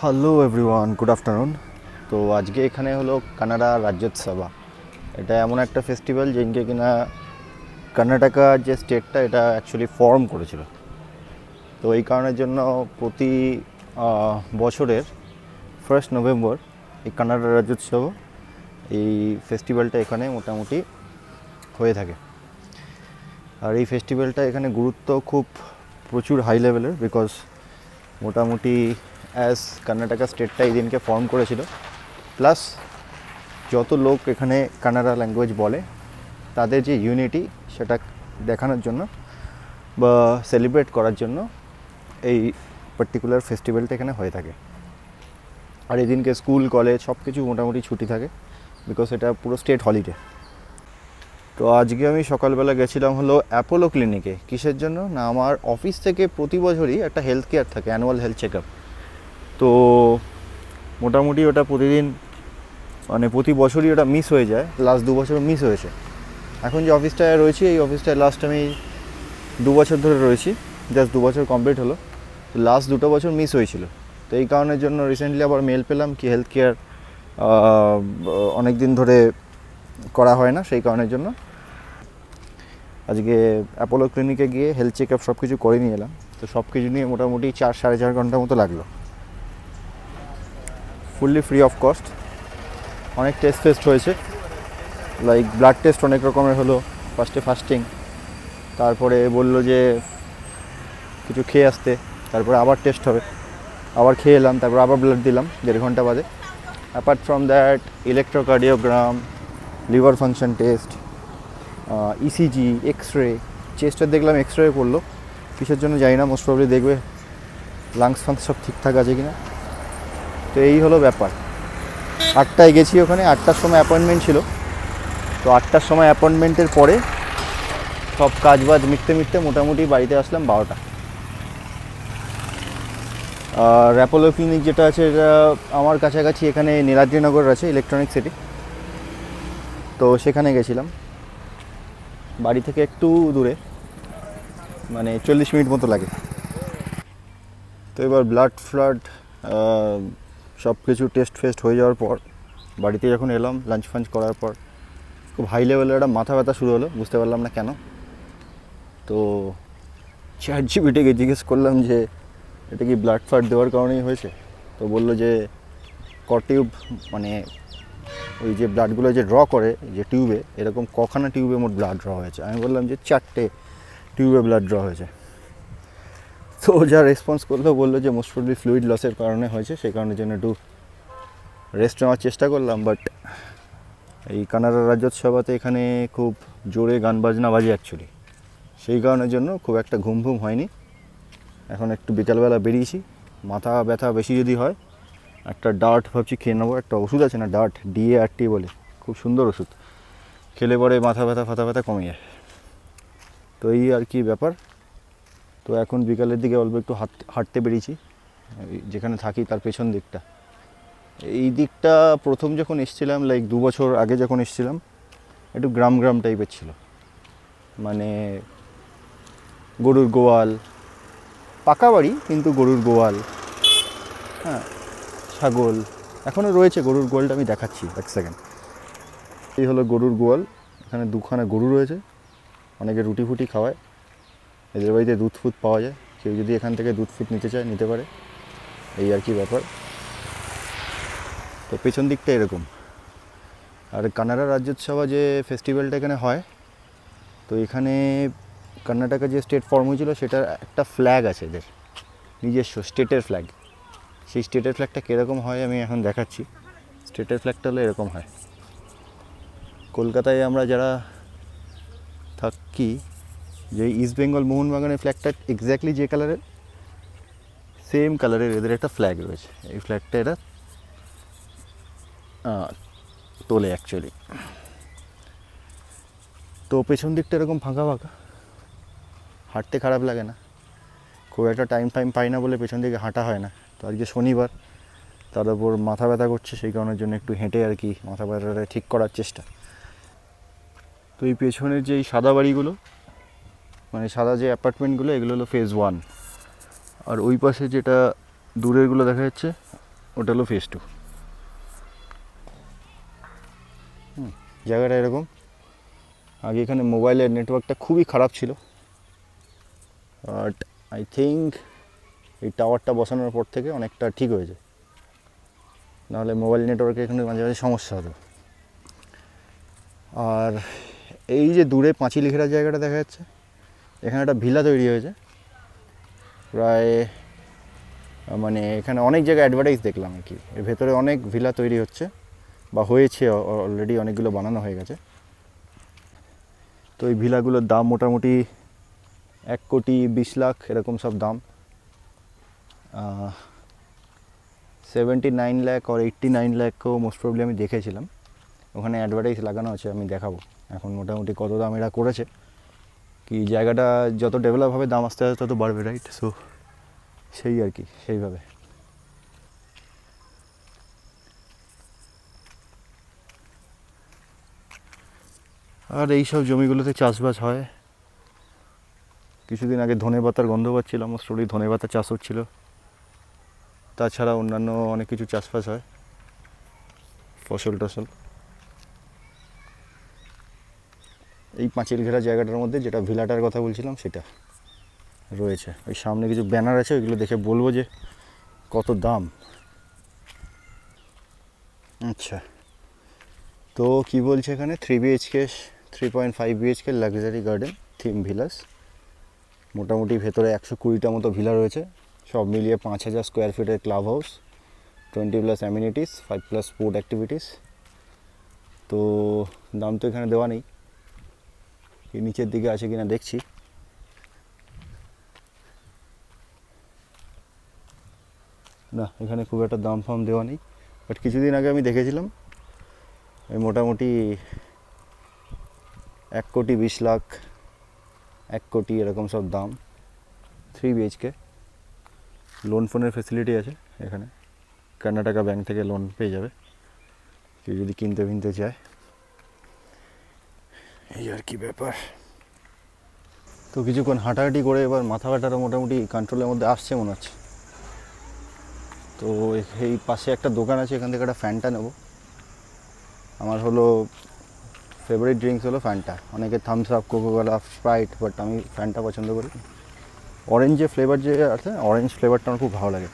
Hello everyone, good afternoon. তো আজকে এখানে হলো কানাডা রাজ্যোৎসব। এটা এমন একটা ফেস্টিভ্যাল যেদিনকে কিনা কর্ণাটকা যে স্টেটটা এটা অ্যাকচুয়ালি ফর্ম করেছিল। তো এই কারণের জন্য প্রতি বছরের 1 নভেম্বর এই কানাডা রাজ্যোৎসব এই ফেস্টিভ্যালটা এখানে মোটামুটি হয়ে থাকে। আর এই ফেস্টিভ্যালটা এখানে গুরুত্ব খুব প্রচুর হাই লেভেলের, বিকজ মোটামুটি অ্যাজ কর্ণাটকা স্টেটটা এই দিনকে ফর্ম করেছিল, প্লাস যত লোক এখানে কানাডা ল্যাঙ্গুয়েজ বলে তাদের যে ইউনিটি সেটা দেখানোর জন্য বা সেলিব্রেট করার জন্য এই পার্টিকুলার ফেস্টিভ্যালটা এখানে হয়ে থাকে। আর এই দিনকে স্কুল কলেজ সব কিছু মোটামুটি ছুটি থাকে, বিকজ এটা পুরো স্টেট হলিডে। তো আজকে আমি সকালবেলা গেছিলাম হলো অ্যাপোলো ক্লিনিকে। কিসের জন্য না, আমার অফিস থেকে প্রতি বছরই একটা হেলথ কেয়ার থাকে, অ্যানুয়াল হেলথ চেক আপ। তো মোটামুটি ওটা প্রতিদিন মানে প্রতি বছরই ওটা মিস হয়ে যায়, লাস্ট 2 বছর মিস হয়েছে। এখন যে অফিসটায় রয়েছি এই অফিসটায় লাস্ট আমি 2 বছর ধরে রয়েছি, জাস্ট 2 বছর কমপ্লিট হলো। তো লাস্ট 2 বছর মিস হয়েছিল। তো এই কারণের জন্য রিসেন্টলি আবার মেল পেলাম কি হেলথ কেয়ার অনেক দিন ধরে করা হয় না, সেই কারণের জন্য আজকে অ্যাপোলো ক্লিনিকে গিয়ে হেলথ চেক আপ সব কিছু করে নিয়ে এলাম। তো সব কিছু নিয়ে মোটামুটি 4-4.5 ঘন্টার মতো লাগলো, ফুললি ফ্রি অফ কস্ট। অনেক টেস্ট হয়েছে, লাইক ব্লাড টেস্ট অনেক রকমের হলো। ফার্স্টে ফাস্টিং, তারপরে বললো যে কিছু খেয়ে আসতে, তারপরে আবার টেস্ট হবে, আবার খেয়ে এলাম, তারপর আবার ব্লাড দিলাম 1.5 ঘন্টা বাদে। Apart from that electrocardiogram, liver function test, ECG, X ray. চেস্টের দেখলাম এক্স রে করলো, কিসের জন্য জানি না, মোস্ট প্রবলি দেখবে লাংস ফাংস সব ঠিকঠাক আছে কিনা। তো এই হলো ব্যাপার। 8টায় গেছি ওখানে, 8টার সময় অ্যাপয়েন্টমেন্ট ছিল। তো 8টার সময় অ্যাপয়েন্টমেন্টের পরে সব কাজ বাজ মিটতে মোটামুটি বাড়িতে আসলাম 12টা। আর অ্যাপোলো ক্লিনিক যেটা আছে এটা আমার কাছাকাছি, এখানে নীলাদ্রিনগর আছে ইলেকট্রনিক সিটি, তো সেখানে গেছিলাম। বাড়ি থেকে একটু দূরে, মানে 40 মিনিট মতো লাগে। তো এবার ব্লাড ফ্লাড সব কিছু টেস্ট ফেস্ট হয়ে যাওয়ার পর বাড়িতে যখন এলাম, লাঞ্চ ফাঞ্চ করার পর খুব হাই লেভেলের একটা মাথা ব্যথা শুরু হলো, বুঝতে পারলাম না কেন। তো ChatGPT-কে জিজ্ঞেস করলাম যে এটা কি ব্লাড ফ্লাড দেওয়ার কারণেই হয়েছে। তো বললো যে টিউব, মানে ওই যে ব্লাডগুলো যে ড্র করে যে টিউবে, এরকম কখানা টিউবে মোট ব্লাড ড্র হয়েছে। আমি বললাম যে 4টে টিউবে ব্লাড ড্র হয়েছে। তো যা রেসপন্স করলো, বললো যে মোস্ট প্রবলি ফ্লুইড লসের কারণে হয়েছে, সেই কারণের জন্য একটু রেস্ট নেওয়ার চেষ্টা করলাম। বাট এই কানাডা রাজ্যোৎসবাতে এখানে খুব জোরে গান বাজনা বাজে অ্যাকচুয়ালি, সেই কারণের জন্য খুব একটা ঘুম হয়নি। এখন একটু বিকালবেলা বেরিয়েছি, মাথা ব্যথা বেশি যদি হয় একটা ডার্ট ভাবছি খেয়ে নেবো। একটা ওষুধ আছে না, ডার্ট, DART বলে, খুব সুন্দর ওষুধ, খেলে পরে মাথা ব্যথা কমে যায়। তো এই আর কি ব্যাপার। তো এখন বিকালের দিকে অল্প একটু হাঁটতে বেরিয়েছি, যেখানে থাকি তার পেছন দিকটা। এই দিকটা প্রথম যখন এসেছিলাম, লাইক 2 বছর আগে যখন এসেছিলাম, একটু গ্রাম টাইপের ছিল, মানে গরুর গোয়াল, পাকা বাড়ি কিন্তু গরুর গোয়াল, হ্যাঁ, ছাগল এখনও রয়েছে। গরুর গোয়ালটা আমি দেখাচ্ছি এক সেকেন্ড। এই হলো গরুর গোয়াল, এখানে 2খানা গরু রয়েছে, অনেকে রুটি ফুটি খাওয়ায়, এদের বাড়িতে দুধ ফুট পাওয়া যায়, কেউ যদি এখান থেকে দুধ ফুট নিতে চায় নিতে পারে, এই আর কি ব্যাপার। তো পেছন দিকটা এরকম। আর কানাডা রাজ্যোৎসব যে ফেস্টিভ্যালটা এখানে হয়, তো এখানে কর্ণাটকা যে স্টেট ফর্ম হয়েছিল সেটার একটা ফ্ল্যাগ আছে এদের নিজস্ব, স্টেটের ফ্ল্যাগ। সেই স্টেটের ফ্ল্যাগটা কীরকম হয় আমি এখন দেখাচ্ছি। স্টেটের ফ্ল্যাগটা হলো এরকম হয়। কলকাতায় আমরা যারা থাকি, যে ইস্ট বেঙ্গল মোহনবাগানের ফ্ল্যাগটা এক্স্যাক্টলি যে কালারের, সেম কালারের এদের একটা ফ্ল্যাগ রয়েছে। এই ফ্ল্যাগটা এরা তোলে অ্যাকচুয়ালি। তো পেছন দিকটা এরকম ফাঁকা, হাঁটতে খারাপ লাগে না, খুব একটা টাইম পাই না বলে পেছন দিকে হাঁটা হয় না। তো আজকে শনিবার, তার উপর মাথা ব্যথা করছে, সেই কারণের জন্য একটু হেঁটে আর কি মাথা ব্যথাটা ঠিক করার চেষ্টা। তো এই পেছনের যে এই সাদা বাড়িগুলো, মানে সাদা যে অ্যাপার্টমেন্টগুলো, এগুলো হলো ফেজ 1। আর ওই পাশে যেটা দূরেরগুলো দেখা যাচ্ছে, ওটা হলো ফেজ 2। জায়গাটা এরকম। আগে এখানে মোবাইলের নেটওয়ার্কটা খুবই খারাপ ছিল, বাট আই থিঙ্ক এই টাওয়ারটা বসানোর পর থেকে অনেকটা ঠিক হয়েছে, নাহলে মোবাইল নেটওয়ার্কে এখানে মাঝে মাঝে সমস্যা হতো। আর এই যে দূরে পাঁচিল ঘেরা জায়গাটা দেখা যাচ্ছে, এখানে একটা ভিলা তৈরি হয়েছে প্রায়, মানে এখানে অনেক জায়গায় অ্যাডভার্টাইজ দেখলাম আর কি, এর ভেতরে অনেক ভিলা তৈরি হচ্ছে বা হয়েছে অলরেডি, অনেকগুলো বানানো হয়ে গেছে। তো এই ভিলাগুলোর দাম মোটামুটি 1,20,00,000 এরকম সব দাম। 79 লাখ আর 89 লাখও মোস্ট প্রবলি আমি দেখেছিলাম, ওখানে অ্যাডভার্টাইজ লাগানো আছে, আমি দেখাবো এখন মোটামুটি কত দাম এরা করেছে। কি জায়গাটা যত ডেভেলপ হবে দাম আস্তে আস্তে তত বাড়বে, রাইট? সো সেই আর কি, সেইভাবে। আর এই সব জমিগুলোতে চাষবাস হয়। কিছুদিন আগে ধনেপাতার গন্ধ পাচ্ছিলাম, মোস্টলি ধনেপাতা চাষ হচ্ছিল। তাছাড়া অন্যান্য অনেক কিছু চাষবাস হয়, ফসল টসল। এই পাঁচিল ঘেরা জায়গাটার মধ্যে যেটা ভিলাটার কথা বলছিলাম সেটা রয়েছে। ওই সামনে কিছু ব্যানার আছে, ওইগুলো দেখে বলবো যে কত দাম। আচ্ছা, তো কি বলছে এখানে 3 BHK 3.5 BHK luxury garden theme villus. মোটামুটি ভেতরে 120টা মতো ভিলা রয়েছে, সব মিলিয়ে 5,000 স্কোয়ার ফিটের club house, 20+ amenities, 5+ sport activities. তো দাম তো এখানে দেওয়া নেই, এই নিচের দিকে আছে কিনা দেখছি। না, এখানে খুব একটা দাম ফাম দেওয়া নেই, বাট কিছুদিন আগে আমি দেখেছিলাম এই মোটামুটি 1,20,00,000 1 কোটি এরকম সব দাম। 3 BHK, লোন ফোনের ফেসিলিটি আছে এখানে, কর্ণাটকা ব্যাংক থেকে লোন পেয়ে যাবে কেউ যদি কিনতে চায়। এই আর কি ব্যাপার। তো কিছুক্ষণ হাঁটাহাঁটি করে এবার মাথা ব্যথাটা মোটামুটি কন্ট্রোলের মধ্যে আসছে মনে হচ্ছে। তো এই পাশে একটা দোকান আছে, এখান থেকে একটা ফ্যানটা নেব। আমার হলো ফেভারিট ড্রিঙ্কস হলো ফ্যানটা, অনেকে Thums Up, Coca Cola, Sprite, but আমি ফ্যানটা পছন্দ করি। অরেঞ্জ যে ফ্লেভার যে আছে, অরেঞ্জ ফ্লেভারটা আমার খুব ভালো লাগে।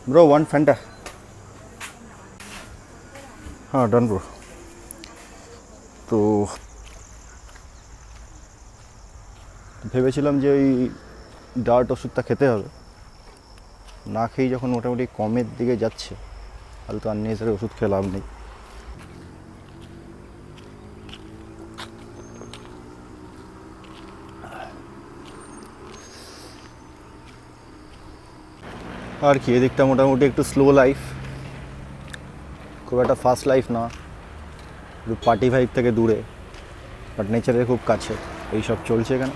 ব্রো, 1 ফ্যানটা। হ্যাঁ, ডান ব্রো। তো ভেবেছিলাম যে ওই ডার্ট ওষুধটা খেতে হবে, না খেয়েই যখন মোটামুটি কমের দিকে যাচ্ছে, তাহলে তো আননেসারি ওষুধ খেয়ে লাভ নেই। আর কি, এদিকটা মোটামুটি একটু স্লো লাইফ, খুব একটা ফাস্ট লাইফ না, একটু পার্টি ভাইব থেকে দূরে, বাট নেচারের খুব কাছে এইসব চলছে এখানে।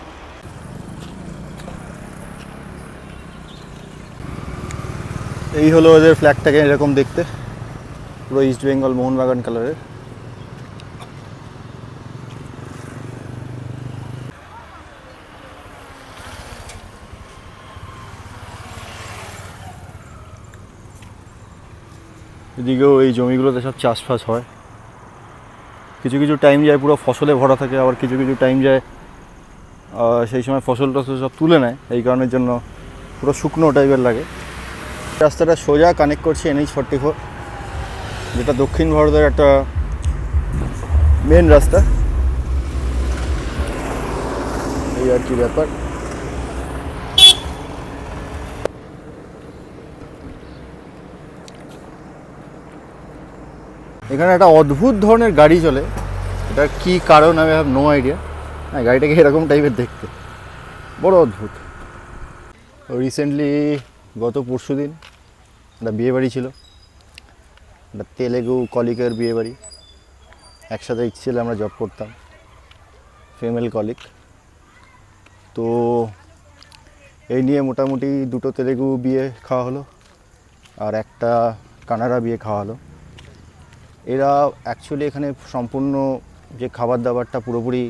এই হলো ওদের ফ্ল্যাগটাকে এরকম দেখতে, পুরো ইস্ট বেঙ্গল মোহনবাগান কালারের। এদিকেও এই জমিগুলোতে সব চাষবাস হয়, কিছু কিছু টাইম যায় পুরো ফসলে ভরা থাকে, আবার কিছু কিছু টাইম যায় সেই সময় ফসল টসল সব তুলে নেয়, এই কারণের জন্য পুরো শুকনো টাইপের লাগে। রাস্তাটা সোজা কানেক্ট করছে NH44, যেটা দক্ষিণ ভারতের একটা মেন রাস্তা। এই আর কি ব্যাপার। এখানে একটা অদ্ভুত ধরনের গাড়ি চলে, এটার কী কারণ আমি হ্যাভ নো আইডিয়া। হ্যাঁ, গাড়িটাকে এরকম টাইপের দেখতে, বড় অদ্ভুত। রিসেন্টলি গত পরশু দিন একটা বিয়েবাড়ি ছিল, একটা তেলেগু কলিকের বিয়েবাড়ি, একসাথে ছিল, আমরা জব করতাম, ফিমেল কলিক। তো এই নিয়ে মোটামুটি 2টো তেলেগু বিয়ে খাওয়া হলো আর একটা কানাডা বিয়ে খাওয়া হলো। এরা অ্যাকচুয়ালি এখানে সম্পূর্ণ যে খাবার দাবারটা পুরোপুরি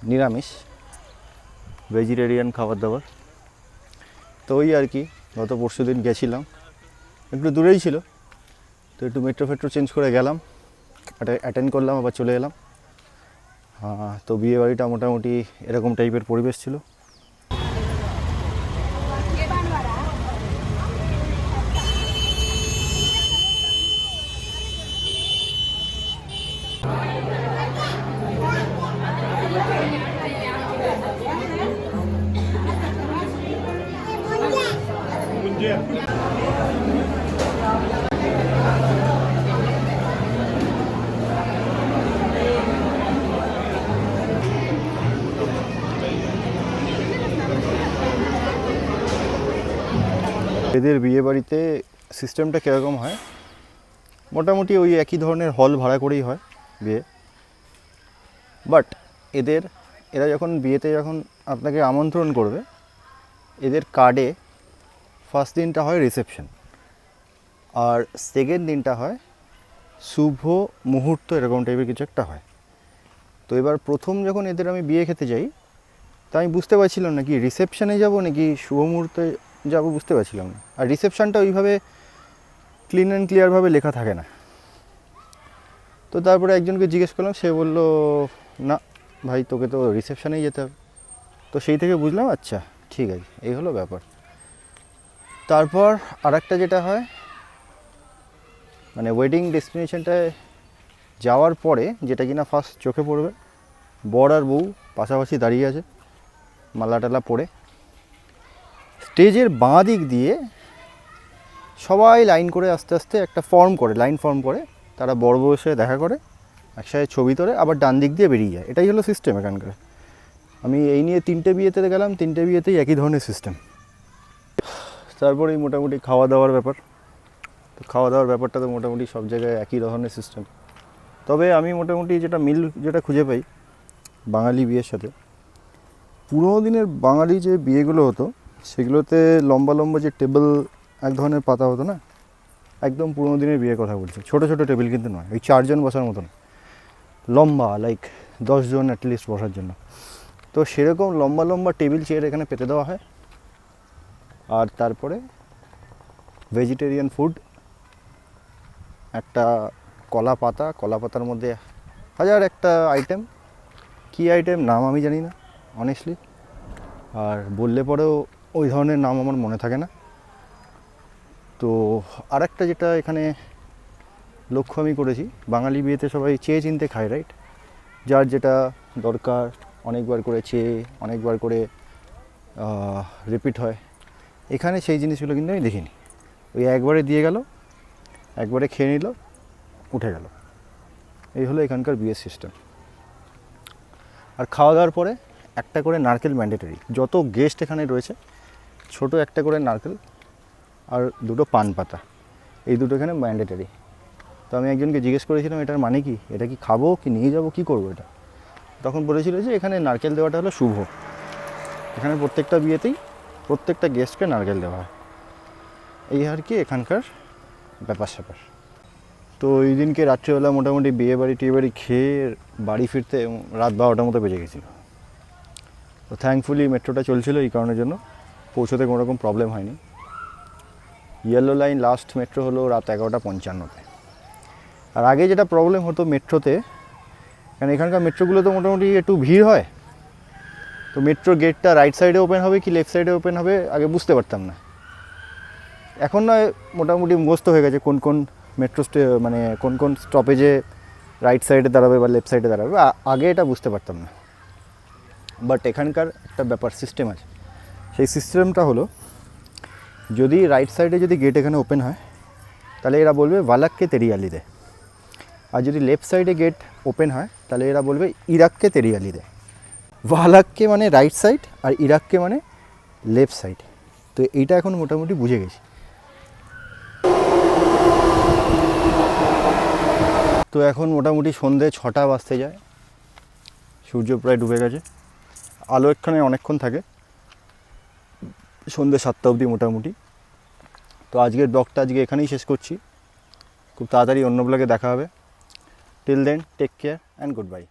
নিরামিষ, ভেজিটেরিয়ান খাবার দাবার। তো ওই আর কি, গত পরশু দিন গেছিলাম, একটু দূরেই ছিল, তো একটু মেট্রো ফেট্রো চেঞ্জ করে গেলাম, অ্যাটেন্ড করলাম, আবার চলে এলাম। তো বিয়েবাড়িটা মোটামুটি এরকম টাইপের পরিবেশ ছিল। এদের বিয়েবাড়িতে সিস্টেমটা কীরকম হয়, মোটামুটি ওই একই ধরনের হল ভাড়া করেই হয় বিয়ে। বাট এরা যখন বিয়েতে যখন আপনাকে আমন্ত্রণ করবে, এদের কার্ডে ফার্স্ট দিনটা হয় রিসেপশন, আর সেকেন্ড দিনটা হয় শুভ মুহূর্ত, এরকম টাইপের কিছু একটা হয়। তো এবার প্রথম যখন এদের আমি বিয়ে খেতে যাই, তা আমি বুঝতে পারছিলাম না কি রিসেপশানে যাব নাকি শুভ মুহূর্তে যাব, বুঝতে পারছিলাম না। আর রিসেপশানটা ওইভাবে ক্লিন অ্যান্ড ক্লিয়ারভাবে লেখা থাকে না। তো তারপরে একজনকে জিজ্ঞেস করলাম, সে বলল না ভাই, তোকে তো রিসেপশানেই যেতে হবে। তো সেই থেকে বুঝলাম আচ্ছা ঠিক আছে, এই হলো ব্যাপার। তারপর আরেকটা যেটা হয়, মানে ওয়েডিং ডেস্টিনেশনটায় যাওয়ার পরে যেটা কিনা ফার্স্ট চোখে পড়বে, বর আর বউ পাশাপাশি দাঁড়িয়ে আছে মালা টালা পরে। স্টেজের বাঁ দিক দিয়ে সবাই লাইন করে আস্তে আস্তে একটা লাইন ফর্ম করে, তারা বড় বউয়ের সাথে দেখা করে, একসাথে ছবি তোলে, আবার ডান দিক দিয়ে বেরিয়ে যায়। এটাই হলো সিস্টেম এখানকার। আমি এই নিয়ে 3টে বিয়েতে গেলাম, 3টে বিয়েতেই একই ধরনের সিস্টেম। তারপরেই মোটামুটি খাওয়া দাওয়ার ব্যাপার, তো খাওয়া দাওয়ার ব্যাপারটা তো মোটামুটি সব জায়গায় একই ধরনের সিস্টেম। তবে আমি মোটামুটি যেটা খুঁজে পাই বাঙালি বিয়ের সাথে, পুরোনো দিনের বাঙালি যে বিয়েগুলো হতো সেগুলোতে লম্বা লম্বা যে টেবিল এক ধরনের পাতা হতো না, একদম পুরোনো দিনের বিয়ের কথা বলছি। ছোটো ছোটো টেবিল কিন্তু নয়, ওই 4 জন বসার মতন, লম্বা, লাইক 10 জন অ্যাটলিস্ট বসার জন্য। তো সেরকম লম্বা লম্বা টেবিল চেয়ার এখানে পেতে দেওয়া হয়। আর তারপরে ভেজিটেরিয়ান ফুড, একটা কলা পাতার মধ্যে হাজার একটা আইটেম, কী আইটেম নাম আমি জানি না অনেস্টলি, আর বললে পরেও ওই ধরনের নাম আমার মনে থাকে না। তো আরেকটা যেটা এখানে লক্ষ্য আমি করেছি, বাঙালি বিয়েতে সবাই চেয়ে চিনতে খায়, রাইট? যার যেটা দরকার অনেকবার করে চেয়ে, অনেকবার করে রিপিট হয়। এখানে সেই জিনিসগুলো কিন্তু আমি দেখিনি। ওই একবারে দিয়ে গেল, একবারে খেয়ে নিল, উঠে গেল। এই হলো এখানকার বিয়ের সিস্টেম। আর খাওয়া দাওয়ার পরে একটা করে নারকেল ম্যান্ডেটরি, যত গেস্ট এখানে রয়েছে ছোট একটা করে নারকেল আর 2টো পান পাতা, এই দুটো এখানে ম্যান্ডেটরি। তো আমি একজনকে জিজ্ঞেস করেছিলাম এটার মানে কি, এটা কি খাবো কি নিয়ে যাবো, কী করবো এটা? তখন বলেছিল যে এখানে নারকেল দেওয়াটা হলো শুভ, এখানে প্রত্যেকটা বিয়েতেই প্রত্যেকটা গেস্টকে নারকেল দেওয়া হয়। এই আর কি এখানকার ব্যাপার স্যাপার। তো এই দিনকে রাত্রিবেলা মোটামুটি টিয়েবাড়ি খেয়ে বাড়ি ফিরতে রাত 12টার মতো বেজে গেছিলো। তো থ্যাঙ্কফুলি মেট্রোটা চলছিল, এই কারণের জন্য পৌঁছতে কোনো রকম প্রবলেম হয়নি। ইয়েলো লাইন লাস্ট মেট্রো হলো রাত 11:55-তে। আর আগে যেটা প্রবলেম হতো মেট্রোতে, কারণ এখানকার মেট্রোগুলো তো মোটামুটি একটু ভিড় হয়, তো মেট্রো গেটটা রাইট সাইডে ওপেন হবে কি লেফট সাইডে ওপেন হবে আগে বুঝতে পারতাম না। এখন নয় মোটামুটি মুখস্থ হয়ে গেছে কোন কোন মেট্রো মানে কোন কোন স্টপেজে রাইট সাইডে দাঁড়াবে বা লেফট সাইডে দাঁড়াবে, আগে এটা বুঝতে পারতাম না। বাট এখানকার একটা ব্যাপার সিস্টেম আছে, সেই সিস্টেমটা হলো যদি রাইট সাইডে যদি গেট এখানে ওপেন হয় তাহলে এরা বলবে ওয়ালাককে তেরিয়ালি দে, আর যদি লেফট সাইডে গেট ওপেন হয় তাহলে এরা বলবে ইরাককে তেরিয়ালি দে। ওয়ালাককে মানে রাইট সাইড আর ইরাককে মানে লেফট সাইড। তো এইটা এখন মোটামুটি বুঝে গেছি। তো এখন মোটামুটি সন্ধ্যে 6টা বাজতে যায়, সূর্য প্রায় ডুবে গেছে, আলো এখানে অনেকক্ষণ থাকে, সন্ধ্যে 7টা অবধি মোটামুটি। তো আজকের ব্লগটা এখানেই শেষ করছি, খুব তাড়াতাড়ি অন্য ব্লগে দেখা হবে। Till then take care and good bye.